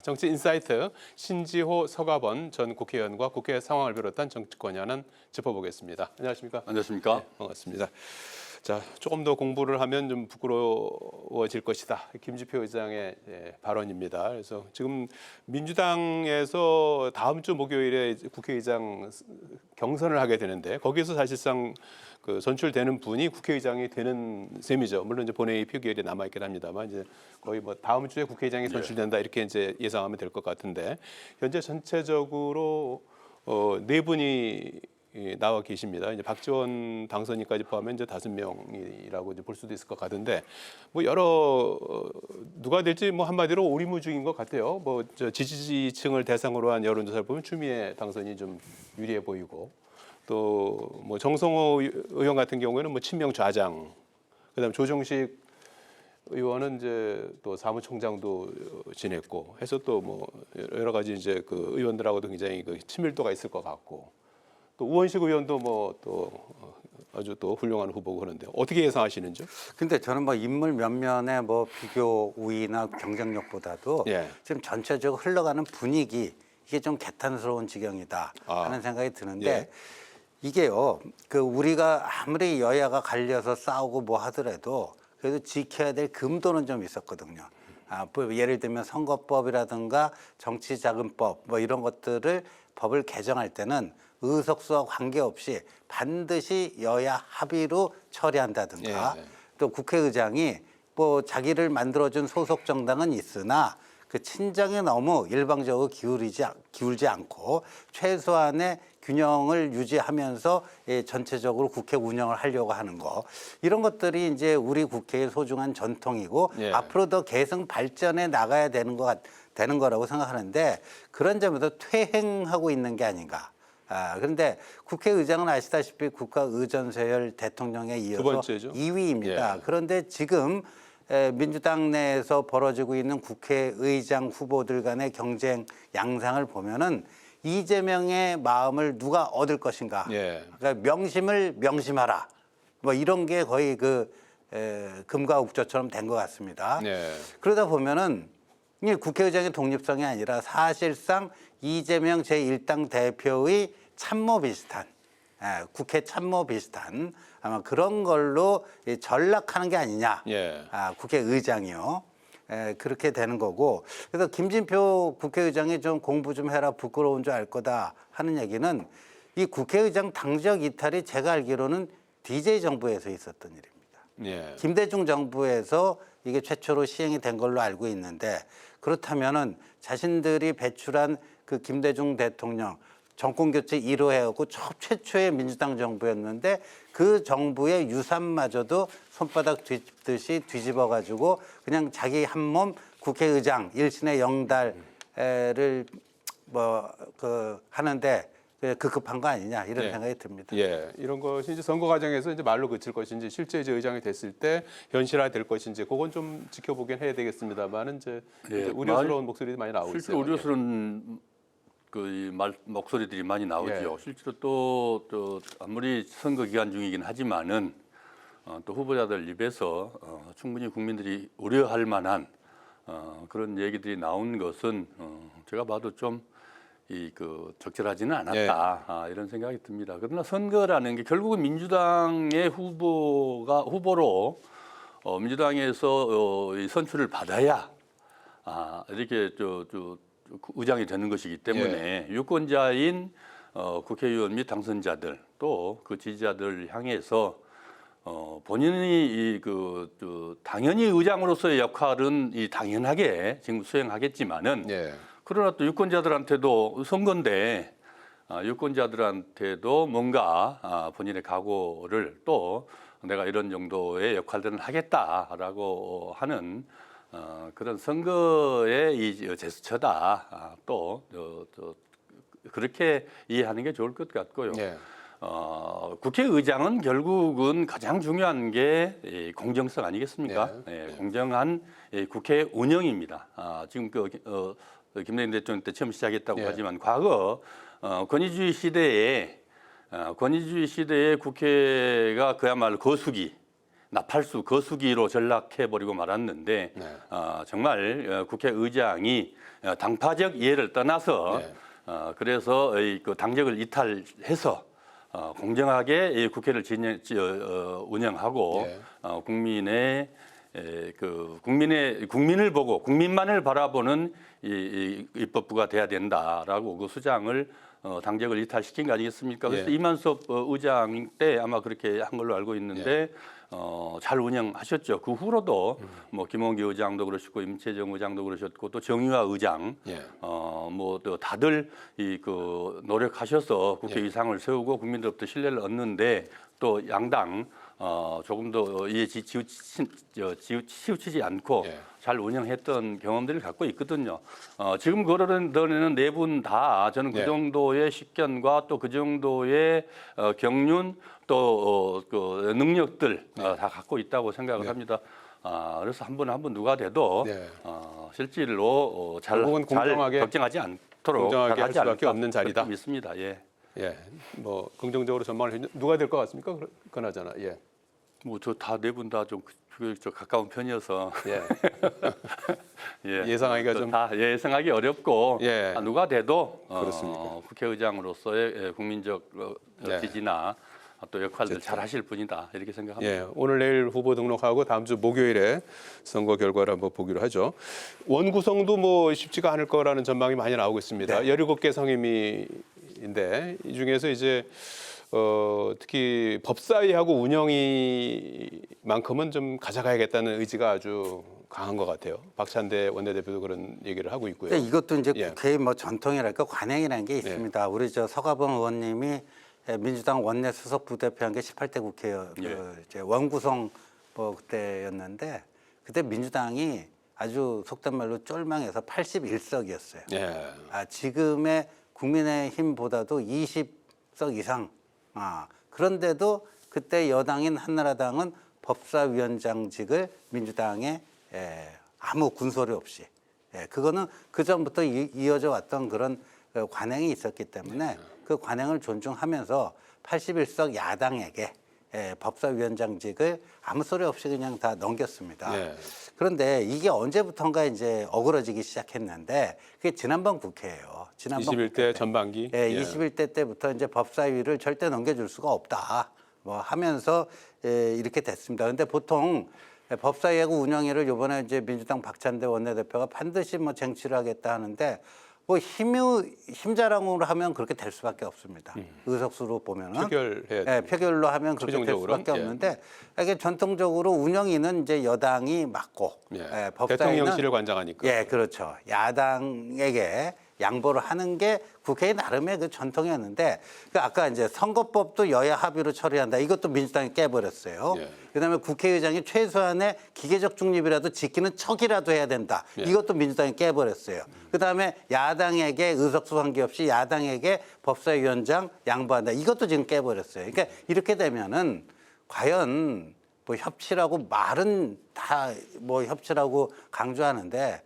정치인사이트 신지호 서가번 전 국회의원과 국회 상황을 비롯한 정치권 현안 짚어보겠습니다. 안녕하십니까? 안녕하십니까? 네, 반갑습니다. 자, 조금 더 공부를 하면 좀 부끄러워질 것이다. 김지표 의장의 발언입니다. 그래서 지금 민주당에서 다음 주 목요일에 국회의장 경선을 하게 되는데 거기서 사실상 그 선출되는 분이 국회의장이 되는 셈이죠. 물론 이제 본회의 표결이 남아 있긴 합니다만 이제 거의 뭐 다음 주에 국회의장이 선출된다 이렇게 이제 예상하면 될 것 같은데 현재 전체적으로 네 분이 나와 계십니다. 이제 박지원 당선인까지 포함하면 이제 5명이라고 이제 볼 수도 있을 것 같은데 뭐 여러 누가 될지 뭐 한마디로 오리무중인 것 같아요. 뭐 저 지지층을 대상으로 한 여론조사를 보면 추미애 당선이 좀 유리해 보이고 또 뭐 정성호 의원 같은 경우에는 뭐 친명 좌장, 그다음 조정식 의원은 이제 또 사무총장도 지냈고 해서 또 뭐 여러 가지 이제 그 의원들하고도 굉장히 그 친밀도가 있을 것 같고 또 우원식 의원도 뭐 또 아주 또 훌륭한 후보고 그런데 어떻게 예상하시는지요? 근데 저는 뭐 인물 면면의 뭐 비교 우위나 경쟁력보다도 지금 전체적으로 흘러가는 분위기 이게 좀 개탄스러운 지경이다 하는 생각이 드는데 이게요. 그 우리가 아무리 여야가 갈려서 싸우고 뭐 하더라도 그래도 지켜야 될 금도는 좀 있었거든요. 뭐 예를 들면 선거법이라든가 정치자금법 뭐 이런 것들을 법을 개정할 때는 의석수와 관계없이 반드시 여야 합의로 처리한다든가 또 국회의장이 뭐 자기를 만들어준 소속 정당은 있으나 그 친정에 너무 일방적으로 기울지 않고 최소한의 균형을 유지하면서 전체적으로 국회 운영을 하려고 하는 거 이런 것들이 이제 우리 국회의 소중한 전통이고 앞으로 더 계속 발전해 나가야 되는 거라고 생각하는데 그런 점에서 퇴행하고 있는 게 아닌가. 그런데 국회의장은 아시다시피 국가의전서열 대통령에 이어서 2위입니다. 그런데 지금 민주당 내에서 벌어지고 있는 국회의장 후보들 간의 경쟁 양상을 보면은 이재명의 마음을 누가 얻을 것인가. 그러니까 명심을 명심하라. 뭐 이런 게 거의 그 금과 옥조처럼 된 것 같습니다. 그러다 보면은 이 국회의장의 독립성이 아니라 사실상 이재명 제1당 대표의 참모 비슷한 국회 참모 비슷한 아마 그런 걸로 전락하는 게 아니냐. 국회의장이요. 그렇게 되는 거고 그래서 김진표 국회의장이 좀 공부 좀 해라 부끄러운 줄 알 거다 하는 얘기는 이 국회의장 당적 이탈이 제가 알기로는 DJ 정부에서 있었던 일입니다. 김대중 정부에서 이게 최초로 시행이 된 걸로 알고 있는데 그렇다면은 자신들이 배출한 그 김대중 대통령 정권 교체 1호해갖고 최초의 민주당 정부였는데 그 정부의 유산마저도 손바닥 뒤집듯이 뒤집어가지고 그냥 자기 한 몸 국회의장 일신의 영달을 뭐 그 하는데 급급한 거 아니냐 이런 생각이 듭니다. 이런 것이 이제 선거 과정에서 이제 말로 그칠 것인지 실제 이제 의장이 됐을 때 현실화될 것인지 그건 좀 지켜보긴 해야 되겠습니다만은 이제 우려스러운 목소리도 많이 나오고 있어요. 실제로 우려스러운 그 목소리들이 많이 나오죠. 실제로 또 아무리 선거 기간 중이긴 하지만은 또 후보자들 입에서 충분히 국민들이 우려할 만한 그런 얘기들이 나온 것은 제가 봐도 좀 적절하지는 않았다 이런 생각이 듭니다. 그러나 선거라는 게 결국은 민주당의 후보로 민주당에서 선출을 받아야 이렇게 의장이 되는 것이기 때문에 유권자인 국회의원 및 당선자들 또 그 지지자들을 향해서 본인이 당연히 의장으로서의 역할은 당연하게 지금 수행하겠지만은 그러나 또 유권자들한테도 선거인데 유권자들한테도 뭔가 본인의 각오를 또 내가 이런 정도의 역할들은 하겠다라고 하는 그런 선거의 이 제스처다. 또 그렇게 이해하는 게 좋을 것 같고요. 국회의장은 결국은 가장 중요한 게 공정성 아니겠습니까? 공정한 국회 운영입니다. 지금 김대중 대통령 때 처음 시작했다고 하지만 과거 권위주의 시대에 국회가 그야말로 거수기 나팔수 거수기로 전락해버리고 말았는데 네. 정말 국회의장이 당파적 이해를 떠나서 네. 그래서 그 당적을 이탈해서 공정하게 이 국회를 운영하고 네. 국민을 보고 국민만을 바라보는 이 입법부가 돼야 된다라고 그 수장을 당적을 이탈시킨 거 아니겠습니까? 그래서 예. 이만섭 의장 때 아마 그렇게 한 걸로 알고 있는데 잘 운영하셨죠. 그 후로도 뭐 김원기 의장도 그러셨고 임채정 의장도 그러셨고 또 정유화 의장 예. 뭐 또 다들 그 노력하셔서 국회의상을 세우고 국민들로부터 신뢰를 얻는데 또 양당 조금 더 이에 치우치지 않고 예. 잘 운영했던 경험들을 갖고 있거든요. 지금 거론되는 네 분 다 저는 그 네. 정도의 식견과 또 그 정도의 경륜 또 그 능력들 다 갖고 있다고 생각을 합니다. 그래서 한 분 한 분 누가 돼도 네. 실질로 잘 결국은 공정하게 걱정하지 않도록 공정하게 할 잘하지 수밖에 않을까 없는 자리다. 그렇게 믿습니다. 예. 예. 뭐 긍정적으로 전망을 해 누가 될 것 같습니까? 그나저나. 예. 뭐 저 다 네 분 다 좀 가까운 편이어서 예. 예. 예상하기가 좀 다 예상하기 어렵고 예. 누가 돼도 그렇습니까? 국회의장으로서의 국민적 네. 지지나 또 역할들 잘 하실 분이다 이렇게 생각합니다. 예, 오늘 내일 후보 등록하고 다음 주 목요일에 선거 결과를 한번 보기로 하죠. 원 구성도 뭐 쉽지가 않을 거라는 전망이 많이 나오고 있습니다. 17개 상임위인데 이 중에서 이제 특히 법사위하고 운영위만큼은 좀 가져가야겠다는 의지가 아주 강한 것 같아요. 박찬대 원내대표도 그런 얘기를 하고 있고요. 근데 이것도 이제 예. 국회의 뭐 전통이랄까 관행이라는 게 있습니다. 우리 저 서가번 의원님이 민주당 원내 수석 부대표한 게 18대 국회요. 예. 이제 원구성 뭐 그때였는데 그때 민주당이 아주 속된 말로 쫄망해서 81석이었어요. 예. 지금의 국민의힘보다도 20석 이상. 그런데도 그때 여당인 한나라당은 법사위원장직을 민주당에 아무 군소리 없이 그거는 그 전부터 이어져 왔던 그런 관행이 있었기 때문에 그 관행을 존중하면서 81석 야당에게 법사위원장직을 아무 소리 없이 그냥 다 넘겼습니다. 네. 그런데 이게 언제부턴가 이제 어그러지기 시작했는데 그게 지난번 국회예요. 지난번 21대 국회 때. 전반기. 예, 21대 때부터 이제 법사위를 절대 넘겨줄 수가 없다. 뭐 하면서 이렇게 됐습니다. 그런데 보통 법사위하고 운영위를 이번에 이제 민주당 박찬대 원내대표가 반드시 뭐 쟁취를 하겠다 하는데 뭐 힘자랑으로 하면 그렇게 될 수밖에 없습니다. 의석수로 보면은 표결해야 예, 표결로 하면 그렇게 될 최종적으로는, 수밖에 없는데 이게 전통적으로 운영위는 이제 여당이 맡고 예. 법사위는 대통령실을 관장하니까. 예, 그렇죠. 야당에게 양보를 하는 게 국회의 나름의 그 전통이었는데 그 아까 이제 선거법도 여야 합의로 처리한다. 이것도 민주당이 깨버렸어요. 예. 그다음에 국회의장이 최소한의 기계적 중립이라도 지키는 척이라도 해야 된다. 예. 이것도 민주당이 깨버렸어요. 그다음에 야당에게 의석수 관계없이 야당에게 법사위원장 양보한다. 이것도 지금 깨버렸어요. 그러니까 이렇게 되면은 과연 뭐 협치라고 말은 다 뭐 협치라고 강조하는데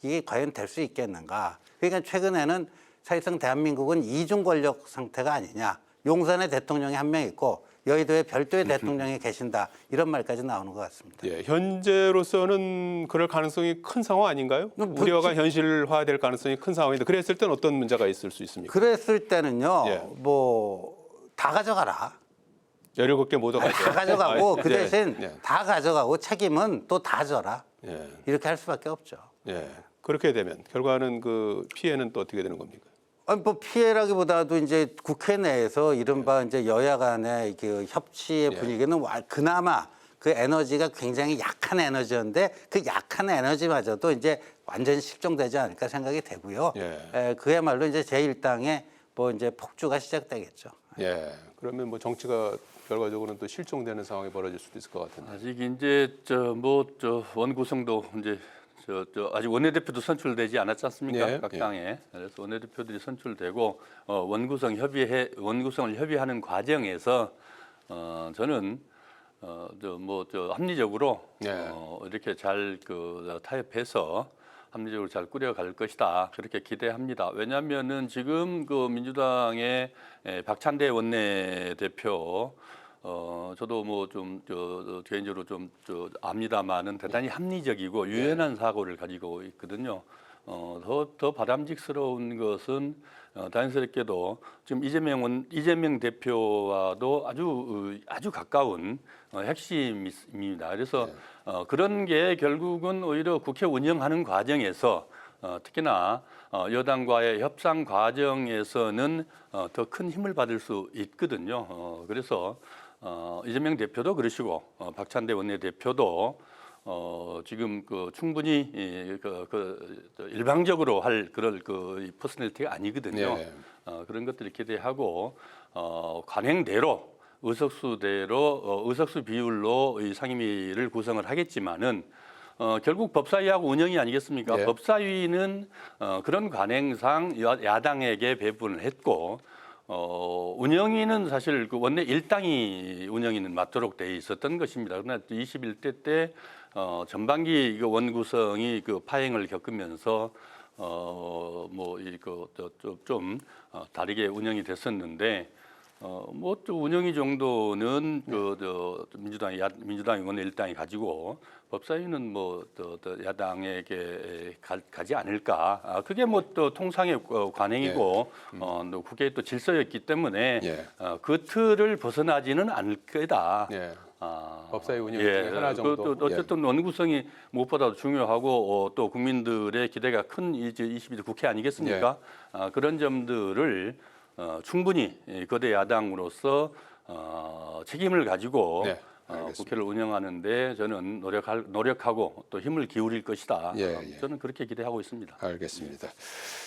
이게 과연 될 수 있겠는가? 그러니까 최근에는 사실상 대한민국은 이중 권력 상태가 아니냐. 용산에 대통령이 한 명 있고 여의도에 별도의 대통령이 계신다. 이런 말까지 나오는 것 같습니다. 예, 현재로서는 그럴 가능성이 큰 상황 아닌가요? 뭐 우려가 현실화될 가능성이 큰 상황인데 그랬을 때는 어떤 문제가 있을 수 있습니까? 그랬을 때는요. 예. 뭐 다 가져가라. 17개 모두 다 가져가고 그 예, 대신 예, 다 가져가고 책임은 또 다 져라. 예, 이렇게 할 수밖에 없죠. 예. 그렇게 되면 결과는 그 피해는 또 어떻게 되는 겁니까? 아니 뭐 피해라기보다도 이제 국회 내에서 이른바 이제 여야 간의 그 협치의 예. 분위기는 그나마 그 에너지가 굉장히 약한 에너지였는데 그 약한 에너지마저도 이제 완전히 식종되지 않을까 생각이 되고요. 예. 그야말로 이제 제1당의 뭐 이제 폭주가 시작되겠죠. 예. 그러면 뭐 정치가 결과적으로는 또 실종되는 상황이 벌어질 수도 있을 것 같은데. 아직 이제 원구성도 이제 아직 원내대표도 선출되지 않았지 않습니까? 예, 각 당에. 그래서 원내대표들이 선출되고 원구성을 협의하는 과정에서 저는 합리적으로 예. 이렇게 잘 타협해서 합리적으로 잘 꾸려갈 것이다. 그렇게 기대합니다. 왜냐하면은 지금 그 민주당의 박찬대 원내대표 저도 뭐 좀 개인적으로 좀 압니다만은 대단히 합리적이고 유연한 사고를 가지고 있거든요. 더 바람직스러운 것은 다행스럽게도 지금 이재명 대표와도 아주 가까운 핵심입니다. 그래서 그런 게 결국은 오히려 국회 운영하는 과정에서 특히나 여당과의 협상 과정에서는 더 큰 힘을 받을 수 있거든요. 그래서 이재명 대표도 그러시고 박찬대 원내대표도 지금 충분히 일방적으로 할 그럴 퍼스널티가 아니거든요. 네. 그런 것들을 기대하고 관행대로 의석수대로 의석수 비율로 이 상임위를 구성을 하겠지만은 결국 법사위하고 운영이 아니겠습니까? 네. 법사위는 그런 관행상 야당에게 배분을 했고 운영위는 사실 원내 일당이 운영위는 맡도록 돼 있었던 것입니다. 그러나 21대 때 전반기 원구성이 파행을 겪으면서 좀 다르게 운영이 됐었는데 또 운영위 정도는 민주당 원내 일당이 가지고 법사위는 야당에게 가지 않을까. 그게 또 통상의 관행이고 또 국회의 또 질서였기 때문에 그 틀을 벗어나지는 않을 거다. 법사위 운영 중에 하나 정도. 어쨌든 원구성이 무엇보다도 중요하고 또 국민들의 기대가 큰 22대 국회 아니겠습니까? 그런 점들을 충분히 거대 야당으로서 책임을 가지고 국회를 운영하는데 저는 노력하고 또 힘을 기울일 것이다. 저는 그렇게 기대하고 있습니다. 알겠습니다.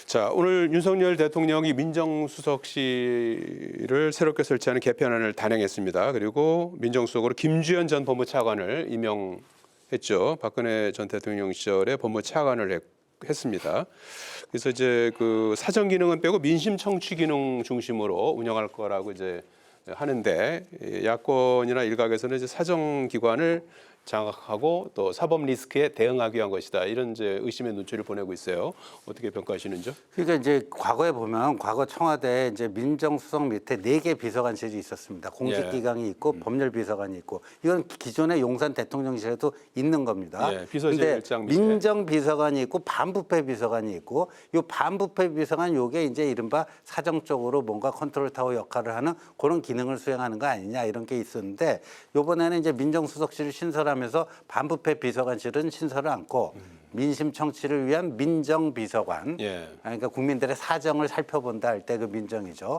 자, 오늘 윤석열 대통령이 민정수석실을 새롭게 설치하는 개편안을 단행했습니다. 그리고 민정수석으로 김주현 전 법무차관을 임명했죠. 박근혜 전 대통령 시절에 법무차관을 했습니다. 그래서 이제 사정 기능은 빼고 민심 청취 기능 중심으로 운영할 거라고 이제 하는데 야권이나 일각에서는 이제 사정 기관을 장악하고 또 사법 리스크에 대응하기 위한 것이다. 이런 이제 의심의 눈초리를 보내고 있어요. 어떻게 평가하시는지요? 그러니까 이제 과거에 보면 과거 청와대에 이제 민정수석 밑에 4개 비서관실이 있었습니다. 공직기강이 있고 법률비서관이 있고 이건 기존의 용산 대통령실에도 있는 겁니다. 그런데 민정비서관이 있고 반부패 비서관이 있고 이 반부패 비서관 요게 이제 이른바 사정적으로 뭔가 컨트롤 타워 역할을 하는 그런 기능을 수행하는 거 아니냐 이런 게 있었는데 이번에는 이제 민정수석실을 신설하면서 반부패 비서관실은 신설을 않고 민심 청취를 위한 민정비서관, 그러니까 국민들의 사정을 살펴본다 할 때 그 민정이죠.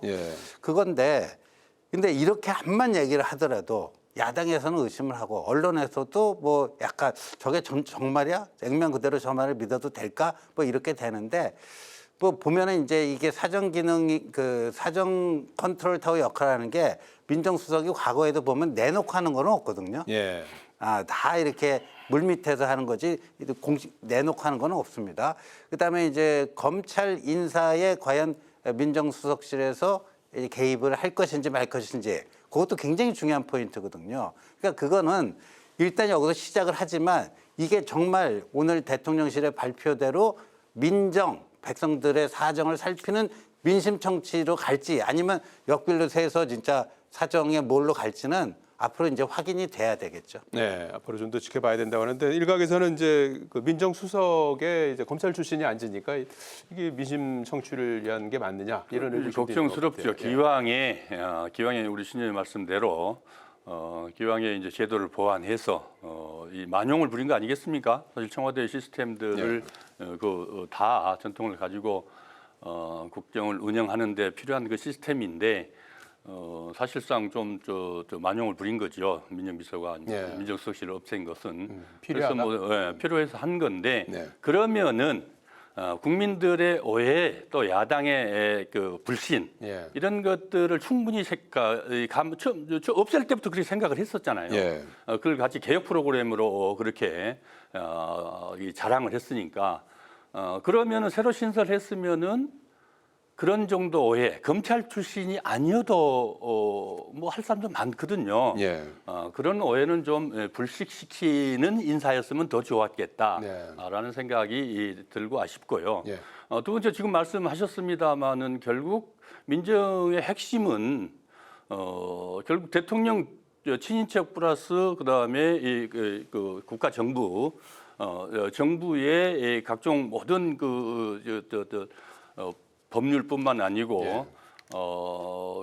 그건데 근데 이렇게 한만 얘기를 하더라도 야당에서는 의심을 하고 언론에서도 뭐 약간 저게 정말이야? 액면 그대로 저 말을 믿어도 될까? 뭐 이렇게 되는데 뭐 보면은 이제 이게 사정 기능이 사정 컨트롤 타워 역할을 하는 게 민정수석이 과거에도 보면 내놓고 하는 건 없거든요. 다 이렇게 물밑에서 하는 거지 공식 내놓고 하는 건 없습니다. 그다음에 이제 검찰 인사에 과연 민정수석실에서 개입을 할 것인지 말 것인지 그것도 굉장히 중요한 포인트거든요. 그러니까 그거는 일단 여기서 시작을 하지만 이게 정말 오늘 대통령실의 발표대로 백성들의 사정을 살피는 민심 청취로 갈지 아니면 역빌로 세서 진짜 사정에 뭘로 갈지는 앞으로 이제 확인이 돼야 되겠죠. 네, 앞으로 좀 더 지켜봐야 된다고 하는데 일각에서는 이제 민정수석에 이제 검찰 출신이 앉으니까 이게 민심 청취를 위한 게 맞느냐 이런 의견이 걱정스럽죠. 기왕에 우리 신현의 말씀대로 기왕에 이제 제도를 보완해서 이 만용을 부린 거 아니겠습니까? 사실 청와대 시스템들을 다 전통을 가지고 국정을 운영하는데 필요한 그 시스템인데. 사실상 좀 만용을 부린 거죠. 민정비서관, 민정수석실을 없앤 것은 그래서 필요해서 한 건데 그러면은 국민들의 오해 또 야당의 불신 이런 것들을 충분히 없앨 때부터 그렇게 생각을 했었잖아요. 그걸 같이 개혁 프로그램으로 그렇게 자랑을 했으니까 그러면은 새로 신설했으면은. 그런 정도 오해, 검찰 출신이 아니어도 뭐 할 사람도 많거든요. 그런 오해는 좀 불식시키는 인사였으면 더 좋았겠다라는 생각이 들고 아쉽고요. 두 번째 지금 말씀하셨습니다마는 결국 민정의 핵심은 결국 대통령 친인척 플러스 그다음에 그 국가 정부 정부의 각종 모든 법률뿐만 아니고 예.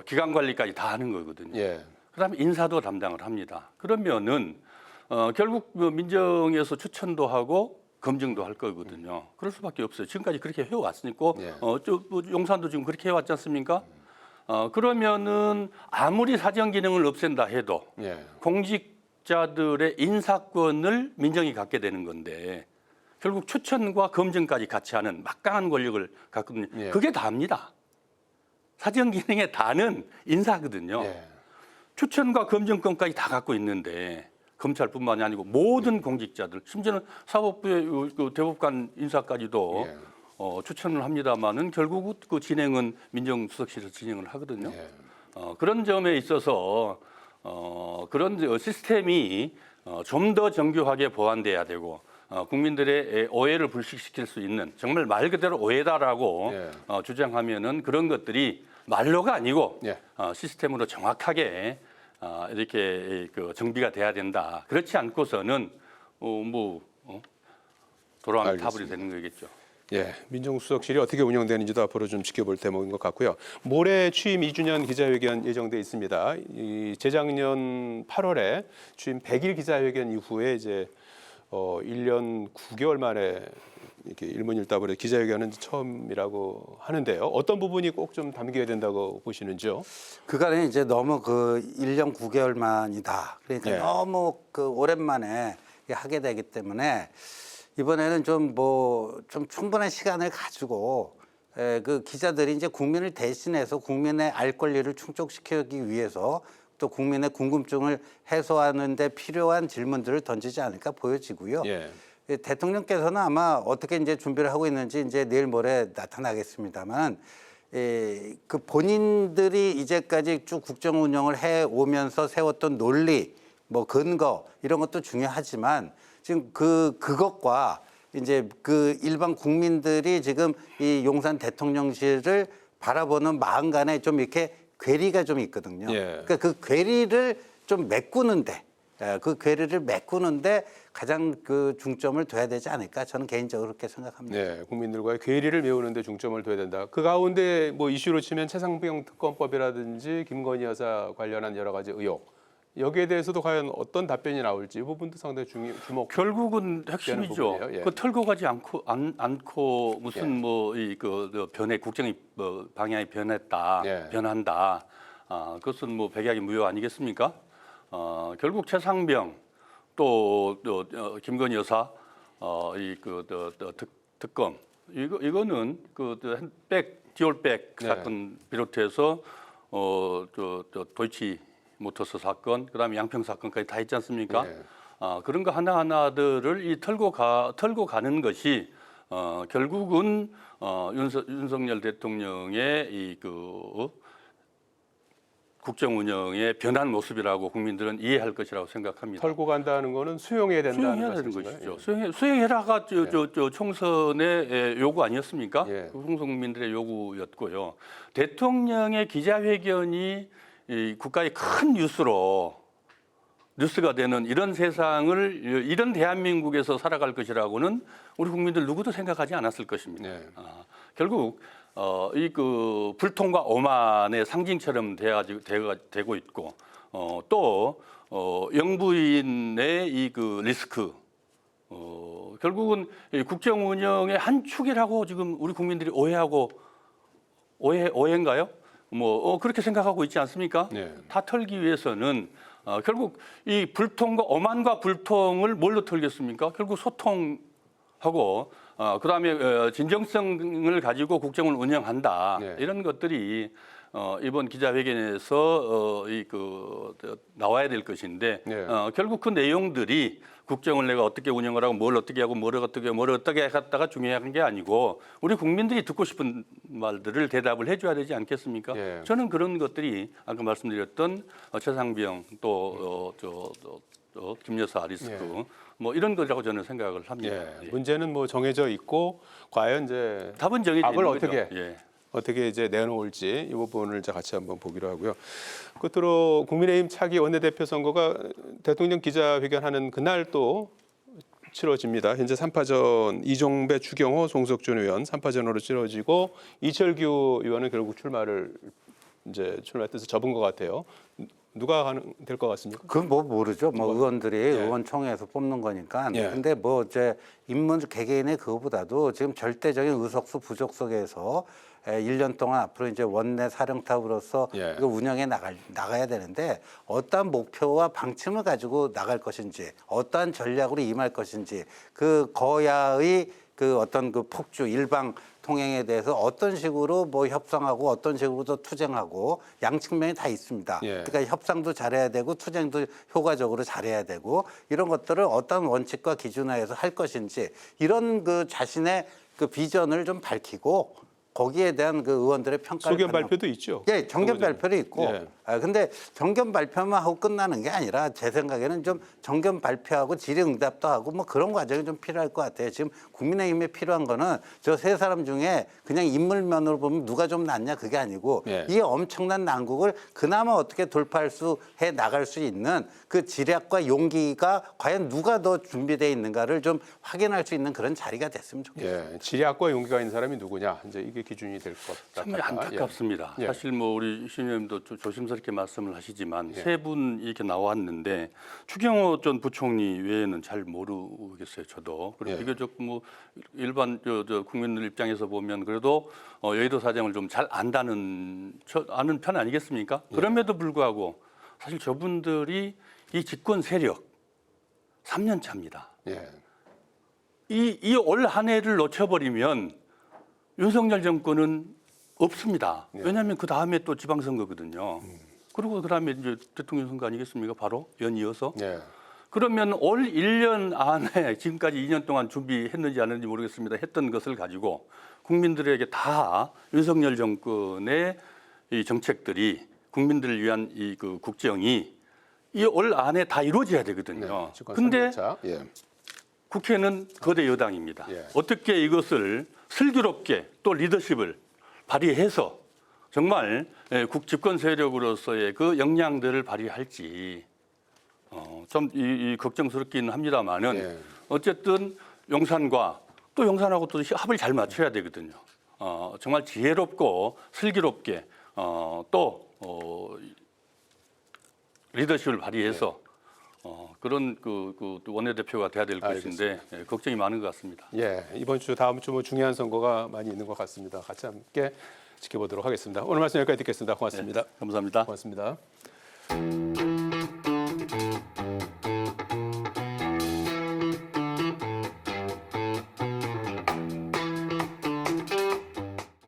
기관 관리까지 다 하는 거거든요. 예. 그다음에 인사도 담당을 합니다. 그러면은 결국 민정에서 추천도 하고 검증도 할 거거든요. 그럴 수밖에 없어요. 지금까지 그렇게 해왔으니까 예. 용산도 지금 그렇게 해왔지 않습니까? 그러면은 아무리 사정 기능을 없앤다 해도 예. 공직자들의 인사권을 민정이 갖게 되는 건데 결국 추천과 검증까지 같이 하는 막강한 권력을 갖거든요. 예. 그게 다입니다. 사정 기능의 다는 인사거든요. 예. 추천과 검증권까지 다 갖고 있는데 검찰뿐만이 아니고 모든 공직자들, 심지어는 사법부의 그 대법관 인사까지도 예. 추천을 합니다만은 결국 그 진행은 민정수석실에서 진행을 하거든요. 예. 그런 점에 있어서 그런 시스템이 좀 더 정교하게 보완돼야 되고 국민들의 오해를 불식시킬 수 있는 정말 말 그대로 오해다라고 예. 주장하면은 그런 것들이 말로가 아니고 예. 시스템으로 정확하게 이렇게 그 정비가 돼야 된다. 그렇지 않고서는 돌아가는 타불이 되는 거겠죠. 예, 민정수석실이 어떻게 운영되는지도 앞으로 좀 지켜볼 대목인 것 같고요. 모레 취임 2주년 기자회견 예정돼 있습니다. 이 재작년 8월에 취임 100일 기자회견 이후에 이제 1년 9개월 만에 이렇게 일문일답으로 기자회견은 처음이라고 하는데요. 어떤 부분이 꼭 좀 담겨야 된다고 보시는지요? 그간에 이제 너무 그 1년 9개월 만이다. 그러니까 예. 너무 그 오랜만에 하게 되기 때문에 이번에는 좀 충분한 시간을 가지고 그 기자들이 이제 국민을 대신해서 국민의 알 권리를 충족시키기 위해서 또 국민의 궁금증을 해소하는 데 필요한 질문들을 던지지 않을까 보여지고요. 예. 대통령께서는 아마 어떻게 이제 준비를 하고 있는지 이제 내일 모레 나타나겠습니다만 그 본인들이 이제까지 쭉 국정 운영을 해 오면서 세웠던 논리, 뭐 근거 이런 것도 중요하지만 지금 그것과 이제 그 일반 국민들이 지금 이 용산 대통령실을 바라보는 마음 간에 좀 이렇게 괴리가 좀 있거든요. 예. 그러니까 그 괴리를 좀 메꾸는데 그 괴리를 메꾸는데 가장 그 중점을 둬야 되지 않을까 저는 개인적으로 그렇게 생각합니다. 네, 국민들과의 괴리를 메우는 데 중점을 둬야 된다. 그 가운데 뭐 이슈로 치면 최상병 특검법이라든지 김건희 여사 관련한 여러 가지 의혹. 여기에 대해서도 과연 어떤 답변이 나올지 이 부분도 상당히 주목. 결국은 핵심이죠. 부분이에요. 예. 그 털고 가지 않고 무슨 예. 뭐이그 변해 국정이 방향이 변했다, 예. 변한다. 그것은 뭐 백약이 무효 아니겠습니까? 결국 최상병 또 김건희 여사 특검 이거는 디올백 네. 사건 비롯해서 도이치 모터스 사건, 그다음에 양평 사건까지 다 있지 않습니까? 네. 그런 거 하나하나들을 털고 가는 것이 결국은 윤석열 대통령의 국정 운영의 변한 모습이라고 국민들은 이해할 것이라고 생각합니다. 털고 간다는 거는 수용해야 된다는 수용해야 되는 말씀이신가요? 것이죠. 수용해라가 총선의 요구 아니었습니까? 예. 홍성 국민들의 요구였고요. 대통령의 기자회견이 이 국가의 큰 뉴스가 되는 이런 세상을 이런 대한민국에서 살아갈 것이라고는 우리 국민들 누구도 생각하지 않았을 것입니다. 네. 결국 불통과 오만의 상징처럼 되고 있고 또 영부인의 리스크 결국은 국정 운영의 한 축이라고 지금 우리 국민들이 오해인가요? 그렇게 생각하고 있지 않습니까? 네. 다 털기 위해서는 결국 이 불통과 오만과 불통을 뭘로 털겠습니까? 결국 소통하고 그다음에 진정성을 가지고 국정을 운영한다. 네. 이런 것들이 이번 기자회견에서 나와야 될 것인데 네. 결국 그 내용들이 국정을 내가 어떻게 운영을 하고 뭘 어떻게 하고 뭘 어떻게 했다가 중요한 게 아니고 우리 국민들이 듣고 싶은 말들을 대답을 해줘야 되지 않겠습니까? 네. 저는 그런 것들이 아까 말씀드렸던 최상병 또 김여사 리스크 뭐 이런 거라고 저는 생각을 합니다. 예. 문제는 뭐 정해져 있고 과연 이제 답은 정해져 답을 있는 어떻게 거죠. 예. 어떻게 이제 내놓을지 이 부분을 이제 같이 한번 보기로 하고요. 끝으로 국민의힘 차기 원내대표 선거가 대통령 기자회견하는 그날 또 치러집니다. 현재 3파전 이종배, 추경호, 송석준 의원 3파전으로 치러지고 이철규 의원은 결국 출마를 이제 출마 뜻을 접은 것 같아요. 누가 될 것 같습니까? 그건 뭐 모르죠. 뭐 의원들이 의원총회에서 뽑는 거니까. 근데 뭐 이제 인문 개개인의 그거보다도 지금 절대적인 의석수 부족 속에서 1년 동안 앞으로 이제 원내 사령탑으로서 이거 운영해 나가야 되는데 어떠한 목표와 방침을 가지고 나갈 것인지, 어떠한 전략으로 임할 것인지, 그 거야의 그 어떤 그 폭주 일방 통행에 대해서 어떤 식으로 뭐 협상하고 어떤 식으로 또 투쟁하고 양측면이 다 있습니다. 그러니까 협상도 잘해야 되고 투쟁도 효과적으로 잘해야 되고 이런 것들을 어떤 원칙과 기준하에서 할 것인지 이런 그 자신의 그 비전을 좀 밝히고 거기에 대한 그 의원들의 평가를 소견 발표도 있죠. 예, 정견 발표도 있고. 근데 정견 발표만 하고 끝나는 게 아니라 제 생각에는 좀 정견 발표하고 질의응답도 하고 뭐 그런 과정이 좀 필요할 것 같아요. 지금 국민의힘에 필요한 거는 저 세 사람 중에 그냥 인물면으로 보면 누가 좀 낫냐 그게 아니고 이 엄청난 난국을 그나마 어떻게 돌파할 수 해 나갈 수 있는 그 지략과 용기가 과연 누가 더 준비되어 있는가를 좀 확인할 수 있는 그런 자리가 됐으면 좋겠어요. 지략과 용기가 있는 사람이 누구냐 이제 이게 기준이 될 것 같다. 참 안타깝습니다. 사실 뭐 우리 신의원님도 조심스럽게 말씀을 하시지만 세 분 이렇게 나왔는데 추경호 전 부총리 외에는 잘 모르겠어요. 저도 그리고 비교적 뭐 일반 저 국민들 입장에서 보면 그래도 여의도 사정을 좀 잘 아는 편 아니겠습니까? 그럼에도 불구하고 사실 저분들이 이 집권 세력 3년 차입니다. 이 올 한 해를 놓쳐버리면 윤석열 정권은 없습니다. 왜냐하면 그 다음에 또 지방선거거든요. 그리고 그 다음에 이제 대통령 선거 아니겠습니까? 바로 연이어서. 그러면 올 1년 안에 지금까지 2년 동안 준비했는지 안 했는지 모르겠습니다. 했던 것을 가지고 국민들에게 다 윤석열 정권의 이 정책들이 국민들을 위한 이 그 국정이 이 올 안에 다 이루어져야 되거든요. 근데 국회는 거대 여당입니다. 어떻게 이것을 슬기롭게 또 리더십을 발휘해서 정말 집권 세력으로서의 그 역량들을 발휘할지 좀 걱정스럽긴 합니다만은 어쨌든 용산과 또 용산하고 또 합을 잘 맞춰야 되거든요. 정말 지혜롭고 슬기롭게 또 리더십을 발휘해서 그런 그 원내대표가 돼야 될 것인데 걱정이 많은 것 같습니다. 이번 주 다음 주 뭐 중요한 선거가 많이 있는 것 같습니다. 같이 함께 지켜보도록 하겠습니다. 오늘 말씀 여기까지 듣겠습니다. 고맙습니다. 감사합니다. 고맙습니다.